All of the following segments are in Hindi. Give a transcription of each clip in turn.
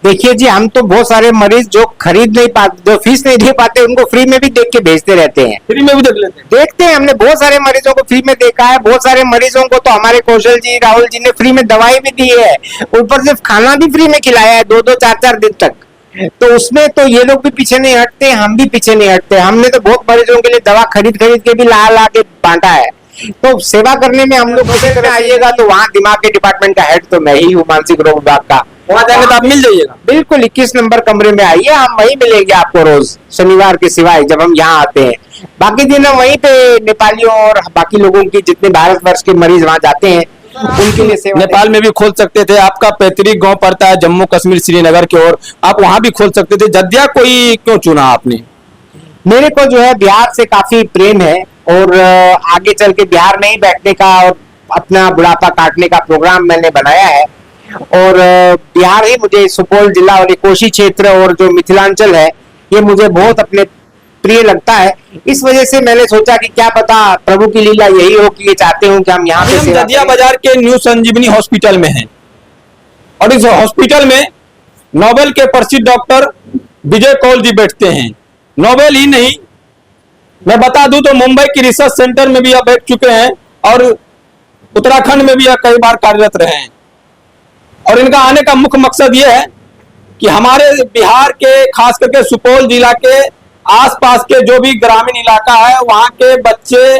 देखिए जी, हम तो बहुत सारे मरीज जो खरीद नहीं पाते, जो फीस नहीं दे पाते, उनको फ्री में भी देख के भेजते रहते हैं। फ्री में भी देख लेते हैं? देखते हैं, हमने बहुत सारे मरीजों को फ्री में देखा है। बहुत सारे मरीजों को तो हमारे कौशल जी, राहुल जी ने फ्री में दवाई भी दी है, ऊपर से खाना भी फ्री में खिलाया है 2-2 4-4 दिन तक। तो उसमें तो ये लोग भी पीछे नहीं हटते, हम भी पीछे नहीं हटते। हमने तो बहुत मरीजों के लिए दवा खरीद खरीद के भी ला ला के बांटा है। तो सेवा करने में हम लोग किसी तरह आइएगा तो वहाँ दिमाग के डिपार्टमेंट का हेड तो मैं ही हूँ, मानसिक रोग विभाग का। वहाँ जाएंगे तो आप मिल जाइएगा? बिल्कुल, 21 नंबर कमरे में आइए, हम वहीं मिलेंगे आपको रोज, शनिवार के सिवाय जब हम यहाँ आते हैं। बाकी दिन हम वहीं पे नेपालियों और बाकी लोगों की, जितने भारतवर्ष के मरीज वहाँ जाते हैं, उनके लिए सेवा। नेपाल में भी खोल सकते थे, आपका पैतृक गांव पड़ता है जम्मू कश्मीर श्रीनगर की ओर, आप वहां भी खोल सकते थे। जदिया कोई क्यों चुना आपने? मेरे को जो है बिहार से काफी प्रेम है और आगे चल के बिहार में ही बैठने का और अपना बुढ़ापा काटने का प्रोग्राम मैंने बनाया है। और बिहार ही मुझे, सुपौल जिला और ये कोशी क्षेत्र और जो मिथिलांचल है, ये मुझे बहुत अपने प्रिय लगता है। इस वजह से मैंने सोचा कि क्या पता प्रभु की लीला यही हो कि ये चाहते हो कि हम यहाँ पे सेवा जदिया करें। बाजार के न्यू संजीवनी हॉस्पिटल में हैं और इस हॉस्पिटल में नोबेल के प्रसिद्ध डॉक्टर विजय कौल जी बैठते हैं। नोबेल ही नहीं, मैं बता दूं तो मुंबई की रिसर्च सेंटर में भी आप बैठ चुके हैं और उत्तराखंड में भी कई बार कार्यरत रहे हैं। और इनका आने का मुख्य मकसद ये है कि हमारे बिहार के, खास करके सुपौल जिला के आसपास के जो भी ग्रामीण इलाका है, वहां के बच्चे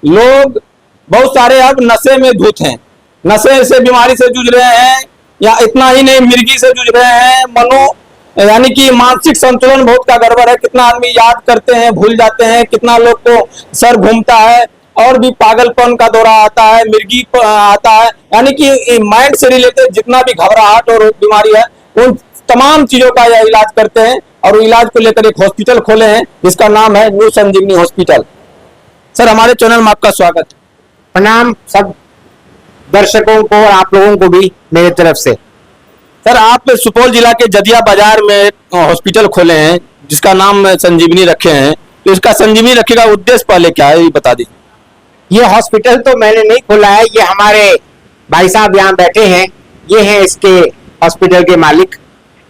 लोग बहुत सारे अब नशे में धुत हैं, नशे से बीमारी से जूझ रहे हैं, या इतना ही नहीं, मिर्गी से जूझ रहे हैं, यानी कि मानसिक संतुलन बहुत का गड़बड़ है। कितना आदमी याद करते हैं भूल जाते हैं, कितना लोग को सर घूमता है और भी पागलपन का दौरा आता है, मिर्गी आता है, यानी कि माइंड से रिलेटेड जितना भी घबराहट और बीमारी है, उन तमाम चीजों का यह इलाज करते हैं। और इलाज को लेकर एक हॉस्पिटल खोले हैं जिसका नाम है न्यू संजीवनी हॉस्पिटल। सर, हमारे चैनल में आपका स्वागत। प्रणाम सब दर्शकों को और आप लोगों को भी मेरे तरफ से। सर, आप सुपौल जिला के जदिया बाजार में हॉस्पिटल खोले हैं जिसका नाम संजीवनी रखे हैं, तो इसका संजीवनी रखे का उद्देश्य पहले क्या है, ये बता दीजिए। ये हॉस्पिटल तो मैंने नहीं खोला है, ये हमारे भाई साहब यहाँ बैठे हैं, ये हैं इसके हॉस्पिटल के मालिक,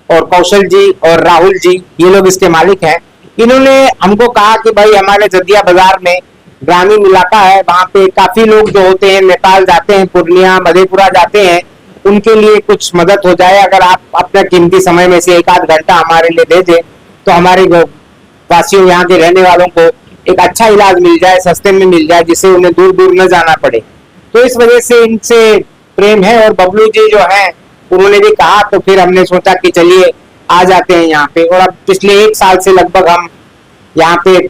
और कौशल जी और राहुल जी, ये लोग इसके मालिक हैं। इन्होंने हमको कहा कि भाई हमारे जदिया बाजार में ग्रामीण इलाका है, वहाँ पे काफी लोग जो होते हैं नेपाल जाते हैं, पूर्णिया मधेपुरा जाते हैं, उनके लिए कुछ मदद हो जाए। अगर आप अपना कीमती समय में से 1-8 घंटा हमारे लिए दे दें तो हमारे वासियों, यहाँ के रहने वालों को एक अच्छा इलाज मिल जाए, सस्ते में मिल जाए, जिससे उन्हें दूर दूर न जाना पड़े। तो इस वजह से इनसे प्रेम है। और बबलू जी जो है, उन्होंने भी कहा, तो फिर हमने सोचा कि चलिए आ जाते हैं यहाँ पे। और अब पिछले 1 साल से लगभग हम यहाँ पे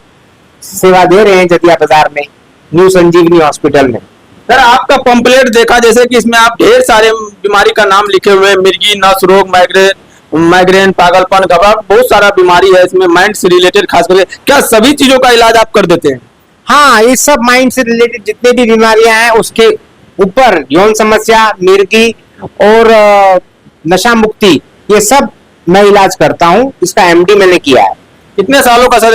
सेवा दे रहे हैं जदिया बाजार में, न्यू संजीवनी हॉस्पिटल में। सर, आपका पंपलेट देखा जैसे कि इसमें आप ढेर सारे बीमारी का नाम लिखे हुए हैं, मिर्गी, नस रोग, माइग्रेन, पागलपन, घबराहट, बहुत सारा बीमारी है इसमें माइंड से रिलेटेड। खास करके क्या सभी चीजों का इलाज आप कर देते हैं? हाँ, ये सब माइंड से रिलेटेड जितने भी बीमारियां हैं उसके ऊपर, यौन समस्या, मिर्गी और नशा मुक्ति, ये सब मैं इलाज करता हूँ। इसका एमडी मैंने किया है। कितने सालों का सर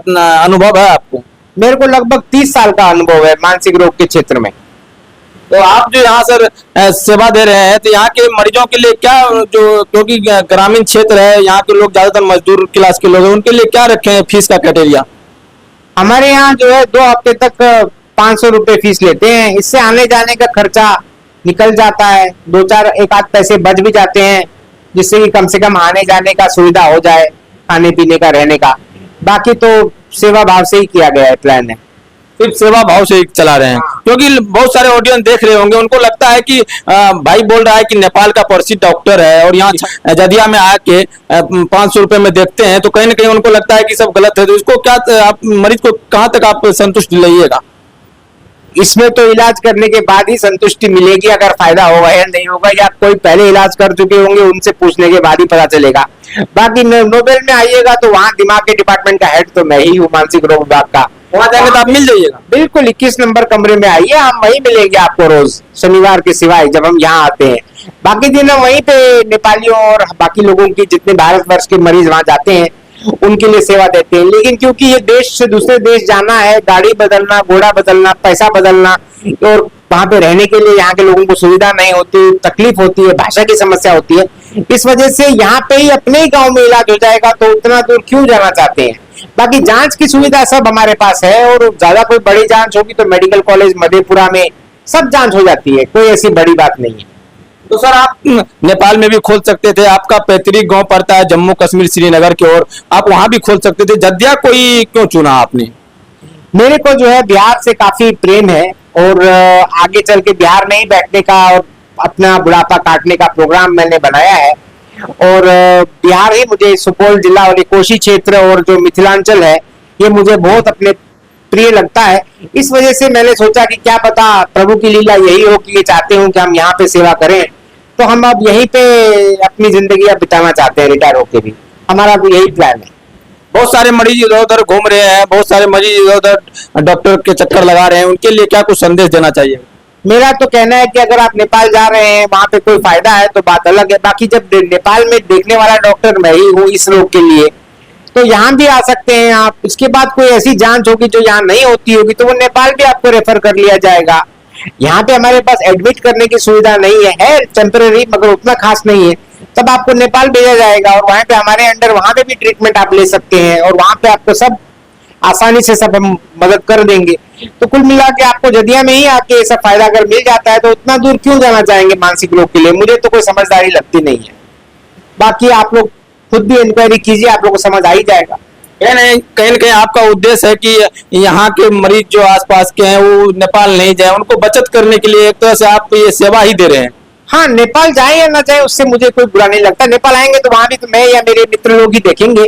अनुभव है आपको? मेरे को लगभग 30 साल का अनुभव है मानसिक रोग के क्षेत्र में। तो आप जो यहाँ सर सेवा दे रहे हैं, तो यहाँ के मरीजों के लिए क्या, जो क्योंकि ग्रामीण क्षेत्र है, यहाँ के लोग ज्यादातर मजदूर क्लास के लोग हैं, उनके लिए क्या रखे हैं फीस का क्राइटेरिया? हमारे यहाँ जो है 2 हफ्ते तक 500 रुपए फीस लेते हैं। इससे आने जाने का खर्चा निकल जाता है, 2-4 1-8 पैसे बच भी जाते हैं, जिससे कि कम से कम आने जाने का सुविधा हो जाए, खाने पीने का, रहने का। बाकी तो सेवा भाव से ही किया गया है, प्लान है। सिर्फ सेवा भाव से चला रहे हैं? क्योंकि बहुत सारे ऑडियंस देख रहे होंगे, उनको लगता है कि भाई बोल रहा है कि नेपाल का प्रसिद्ध डॉक्टर है और यहाँ जदिया में आके 500 रुपए में देखते हैं, तो कहीं ना कहीं उनको लगता है कि सब गलत है। तो इसको क्या, आप मरीज को कहाँ तक आप संतुष्ट लाइएगा? इसमें तो इलाज करने के बाद ही संतुष्टि मिलेगी, अगर फायदा होगा या नहीं होगा, या कोई पहले इलाज कर चुके होंगे उनसे पूछने के बाद ही पता चलेगा। बाकी नोबेल में आइएगा तो वहाँ दिमाग के डिपार्टमेंट का हेड तो मैं ही हूँ, मानसिक रोग विभाग का। वहाँ जाएंगे तो आप मिल जाइएगा? बिल्कुल, 21 नंबर कमरे में आइए, हम वहीं मिलेंगे आपको रोज, शनिवार के सिवाय जब हम यहाँ आते हैं। बाकी दिन हम वहीं पे नेपालियों और बाकी लोगों की, जितने भारतवर्ष के मरीज वहाँ जाते हैं, उनके लिए सेवा देते हैं। लेकिन क्योंकि ये देश से दूसरे देश जाना है, गाड़ी बदलना, घोड़ा बदलना, पैसा बदलना, और वहां पे रहने के लिए यहाँ के लोगों को सुविधा नहीं होती, तकलीफ होती है, भाषा की समस्या होती है, इस वजह से यहाँ पे ही अपने ही गांव में इलाज हो जाएगा, तो उतना दूर क्यों जाना चाहते हैं। बाकी जांच की सुविधा सब हमारे पास है, और ज्यादा कोई बड़ी जांच होगी तो मेडिकल कॉलेज मधेपुरा में सब जांच हो जाती है, कोई ऐसी बड़ी बात नहीं है। तो सर आप नेपाल में भी खोल सकते थे, आपका पैतृक गांव पड़ता है जम्मू कश्मीर श्रीनगर की ओर, आप वहां भी खोल सकते थे, जदिया कोई क्यों चुना आपने? मेरे को जो है बिहार से काफी प्रेम है, और आगे चल के बिहार में ही बैठने का और अपना बुढ़ापा काटने का प्रोग्राम मैंने बनाया है। और बिहार ही मुझे, सुपौल जिला और ये कोशी क्षेत्र और जो मिथिलांचल है, ये मुझे बहुत अपने प्रिय लगता है। इस वजह से मैंने सोचा कि क्या पता प्रभु की लीला यही हो कि ये चाहते हो कि हम यहाँ पे सेवा करें, तो हम अब यहीं पे अपनी जिंदगी अब बिताना चाहते हैं, रिटायर होके भी। हमारा भी यही प्लान है। बहुत सारे मरीज इधर उधर घूम रहे हैं, बहुत सारे मरीज इधर उधर डॉक्टर के चक्कर लगा रहे हैं, उनके लिए क्या कुछ संदेश देना चाहिए? मेरा तो कहना है कि अगर आप नेपाल जा रहे हैं, वहां पे कोई फायदा है तो बात अलग है। बाकी जब नेपाल में देखने वाला डॉक्टर मैं ही हूँ इस रोग के लिए, तो यहाँ भी आ सकते हैं आप। इसके बाद कोई ऐसी जांच होगी जो यहाँ नहीं होती होगी तो वो नेपाल भी आपको रेफर कर लिया जाएगा। यहाँ पे हमारे पास एडमिट करने की सुविधा नहीं है टेम्पररी, मगर उतना खास नहीं है, तब आपको नेपाल भेजा जाएगा और वहां पे हमारे अंडर वहां पे भी ट्रीटमेंट आप ले सकते हैं, और वहां पे आपको सब आसानी से सब हम मदद कर देंगे। तो कुल मिला के आपको जदिया में ही आके सब फायदा अगर मिल जाता है तो उतना दूर क्यों जाना चाहेंगे मानसिक रोग के लिए, मुझे तो कोई समझदारी लगती नहीं है। बाकी आप लोग खुद भी इंक्वायरी कीजिए, आप लोग को समझ आ ही जाएगा। कहीं न कहीं आपका उद्देश्य है कि यहाँ के मरीज जो आसपास के हैं वो नेपाल नहीं जाए, उनको बचत करने के लिए एक तरह से आप ये सेवा ही दे रहे हैं। हाँ, नेपाल जाए या ना जाए उससे मुझे कोई बुरा नहीं लगता। नेपाल आएंगे तो वहां भी तो मैं या मेरे मित्र लोग ही देखेंगे।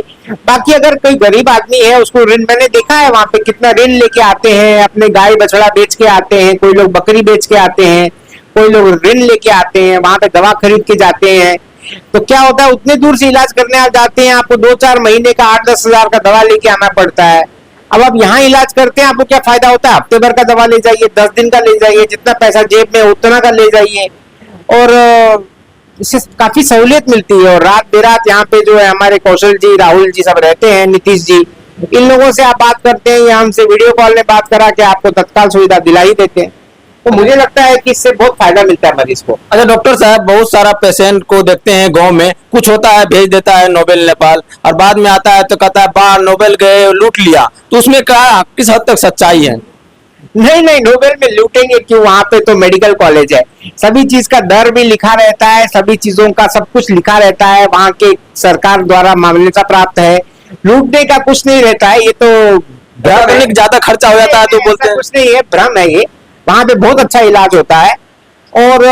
बाकी अगर कोई गरीब आदमी है, उसको ऋण, मैंने देखा है वहां पे कितना ऋण लेके आते हैं, अपने गाय बछड़ा बेच के आते हैं, कोई लोग बकरी बेच के आते हैं, कोई लोग ऋण लेके आते हैं, वहां पे दवा खरीद के जाते हैं। तो क्या होता है, उतने दूर से इलाज करने आप जाते हैं, आपको 2-4 महीने का 8-10 हजार का दवा लेके आना पड़ता है। अब आप यहाँ इलाज करते हैं, आपको क्या फायदा होता है? हफ्ते भर का दवा ले जाइए, 10 दिन का ले जाइए, जितना पैसा जेब में उतना का ले जाइए, और इससे काफी सहूलियत मिलती है। और रात बेरात यहाँ पे जो है हमारे कौशल जी, राहुल जी सब रहते हैं, नीतीश जी, इन लोगों से आप बात करते हैं या हमसे वीडियो कॉल में बात करा के आपको तत्काल सुविधा दिला ही देते हैं। तो मुझे लगता है कि इससे बहुत फायदा मिलता है मरीज को। अच्छा डॉक्टर साहब, बहुत सारा पेशेंट को देखते हैं गांव में, कुछ होता है भेज देता है नोबेल नेपाल, और बाद में आता है तो कहता है बाहर नोबेल गए लूट लिया, तो उसमें क्या किस हद तक सच्चाई है? नहीं नहीं, नोबेल में लूटेंगे क्यों? वहां पे तो मेडिकल कॉलेज है, सभी चीज का दर भी लिखा रहता है, सभी चीजों का सब कुछ लिखा रहता है, वहां के सरकार द्वारा मान्यता प्राप्त है, लूटने का कुछ नहीं रहता है। ये तो ज्यादा खर्चा हो जाता है तो बोलते हैं। कुछ नहीं है, भ्रम है ये। वहां पे बहुत अच्छा इलाज होता है और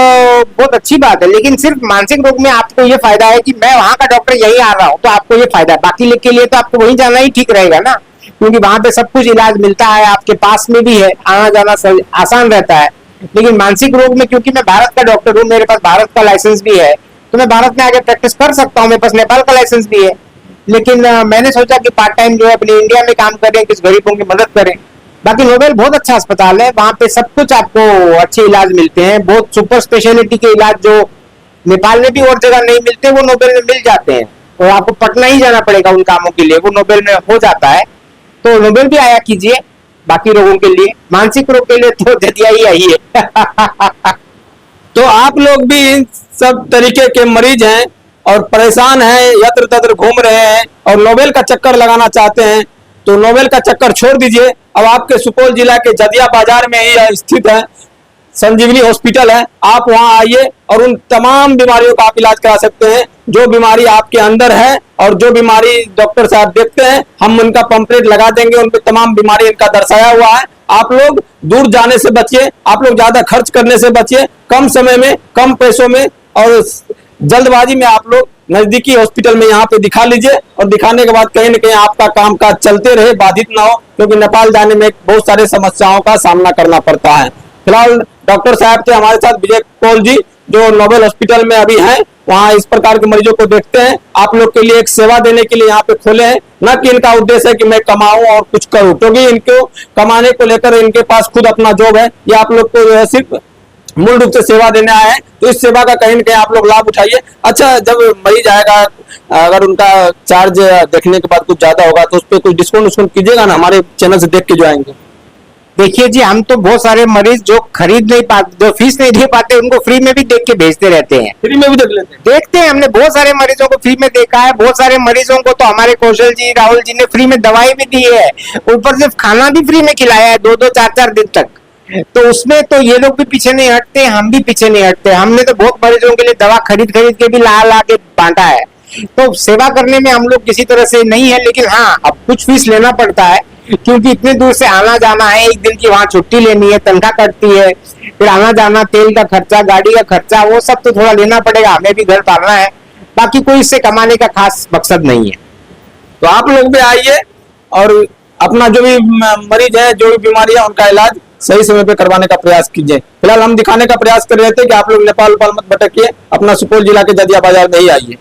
बहुत अच्छी बात है। लेकिन सिर्फ मानसिक रोग में आपको ये फायदा है कि मैं वहां का डॉक्टर यही आ रहा हूँ, तो आपको ये फायदा है। बाकी के लिए तो आपको वहीं जाना ही ठीक रहेगा ना, क्योंकि वहां पे सब कुछ इलाज मिलता है, आपके पास में भी है, आना जाना आसान रहता है। लेकिन मानसिक रोग में क्योंकि मैं भारत का डॉक्टर हूँ, मेरे पास भारत का लाइसेंस भी है, तो मैं भारत में आगे प्रैक्टिस कर सकता हूँ, मेरे पास नेपाल का लाइसेंस भी है। लेकिन मैंने सोचा कि पार्ट टाइम जो है अपने इंडिया में काम करें, किस गरीबों की मदद करें। बाकी नोबेल बहुत अच्छा अस्पताल है, वहां पे सब कुछ आपको अच्छे इलाज मिलते हैं, बहुत सुपर स्पेशलिटी के इलाज जो नेपाल में भी और जगह नहीं मिलते वो नोबेल में मिल जाते हैं, और आपको पटना ही जाना पड़ेगा उन कामों के लिए, वो नोबेल में हो जाता है। तो नोबेल भी आया कीजिए बाकी रोगों के लिए, मानसिक रोग के लिए तो जदिया ही आई है। तो आप लोग भी इन सब तरीके के मरीज हैं और परेशान हैं, यत्र तत्र घूम रहे हैं और नोबेल का चक्कर लगाना चाहते हैं, तो नोबेल का चक्कर छोड़ दीजिए। अब आपके सुपौल जिला के जदिया बाजार में ही स्थित है संजीवनी हॉस्पिटल है, आप वहां आइए और उन तमाम बीमारियों का आप इलाज करा सकते हैं जो बीमारी आपके अंदर है, और जो बीमारी डॉक्टर साहब देखते हैं हम उनका पंपलेट लगा देंगे, उन पे तमाम बीमारी इनका दर्शाया हुआ है। आप लोग दूर जाने से बचिए, आप लोग ज्यादा खर्च करने से बचिए, कम समय में कम पैसों में और जल्दबाजी में आप लोग नजदीकी हॉस्पिटल में यहाँ पे दिखा लीजिए, और दिखाने के बाद कहीं न कहीं आपका कामकाज चलते रहे, बाधित ना हो, क्योंकि नेपाल जाने में बहुत सारे समस्याओं का सामना करना पड़ता है। फिलहाल डॉक्टर साहब थे हमारे साथ, विजय कौल जी, जो नोबेल हॉस्पिटल में अभी हैं, वहाँ इस प्रकार के मरीजों को देखते हैं। आप लोग के लिए एक सेवा देने के लिए यहाँ पे खोले हैं, न कि इनका उद्देश्य है कि मैं कमाऊं और कुछ करूं, क्योंकि इनको कमाने को लेकर इनके पास खुद अपना जॉब है। ये आप लोग को जो है सिर्फ मूल रूप से सेवा देने आए हैं, तो इस सेवा का कहीं न कहीं आप लोग लाभ उठाइए। अच्छा, जब मरीज आएगा अगर उनका चार्ज देखने के बाद कुछ ज्यादा होगा तो उस पर कुछ डिस्काउंट कीजिएगा ना, हमारे चैनल से देख के जो आएंगे। देखिए जी, हम तो बहुत सारे मरीज जो खरीद नहीं पाते, जो फीस नहीं दे पाते, उनको फ्री में भी देख के भेजते रहते हैं। फ्री में भी देख लेते हैं। देखते हैं, हमने बहुत सारे मरीजों को फ्री में देखा है। बहुत सारे मरीजों को तो हमारे कौशल जी, राहुल जी ने फ्री में दवाई भी दी है, ऊपर से खाना भी फ्री में खिलाया है 2-2 4-4 दिन तक। तो उसमें तो ये लोग भी पीछे नहीं हटते, हम भी पीछे नहीं हटते। हमने तो बहुत मरीजों के लिए दवा खरीद खरीद के भी ला ला के बांटा है। तो सेवा करने में हम लोग किसी तरह से नहीं है, लेकिन हाँ, अब कुछ फीस लेना पड़ता है, क्योंकि इतने दूर से आना जाना है, एक दिन की वहां छुट्टी लेनी है, तनख्वाह कटती है, फिर आना जाना, तेल का खर्चा, गाड़ी का खर्चा, वो सब तो थोड़ा लेना पड़ेगा, हमें भी घर पालना है। बाकी कोई इससे कमाने का खास मकसद नहीं है। तो आप लोग भी आइए और अपना जो भी मरीज है, जो भी बीमारी है, उनका इलाज सही समय पे करवाने का प्रयास कीजिए। फिलहाल हम दिखाने का प्रयास कर रहे थे कि आप लोग नेपाल मत भटकिए, अपना सुपौल जिला के जदिया बाजार में ही आइए।